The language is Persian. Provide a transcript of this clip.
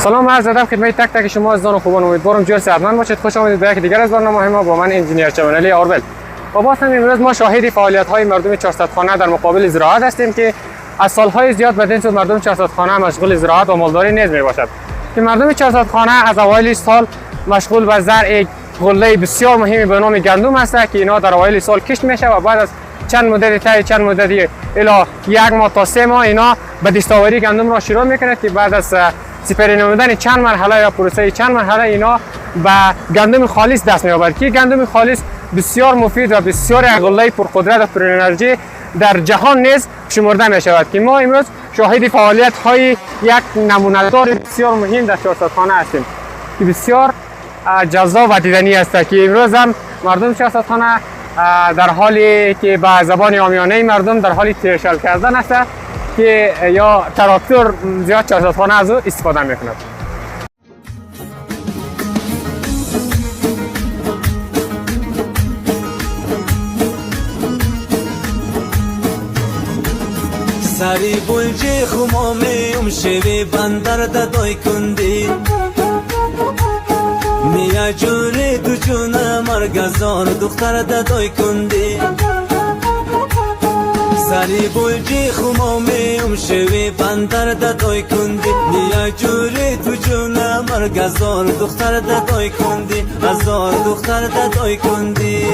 سلام عرض ادب خدمت تک تک شما عزیزان و خوبان، امیدوارم جور صحتمند باشید. خوش آمدید به یک دیگر از برنامه ما با من انجینیر چمنلی آربل. و باز هم امروز ما شاهد فعالیت‌های مردم 400 خانه در مقابل زراعت هستیم که از سال‌های زیاد بدین شد مردم 400 خانه مشغول زراعت و مالداری نیز میباشد. که مردم 400 خانه از اوایل سال مشغول به زرع غله بسیار مهمی به نام گندم است که اینا در اوایل سال کشت میشه و بعد از چند مدتی الی 1 ماه تا 3 ماه اینا به دستاوری گندم را شروع میکنند که بعد از سپری نمودن چند مرحله یا پروسه چند مرحله اینا به گندم خالص دست می‌یابد که گندم خالص بسیار مفید و بسیار غله پرقدرت و پر انرژی در جهان نیز شمرده می شود که ما امروز شاهد فعالیت های یک نمونه‌دار بسیار مهم در 400 خانه هستیم که بسیار جذاب و دیدنی است که امروز هم مردم 400 خانه در حالی که به زبان عامیانه مردم در حالی ترشل کردن است که یا تراکتور زیاد 400 خانه از او استفاده میکند. سری بولجی خمامی شوی بندر دادای کندی نیا جوری تو جونه مرگزار دختر دادای کندی سری بولجی خمامی شوی بندر دادای کندی نیا جوری تو جونه مرگزار دختر دادای کندی هزار دختر دادای کندی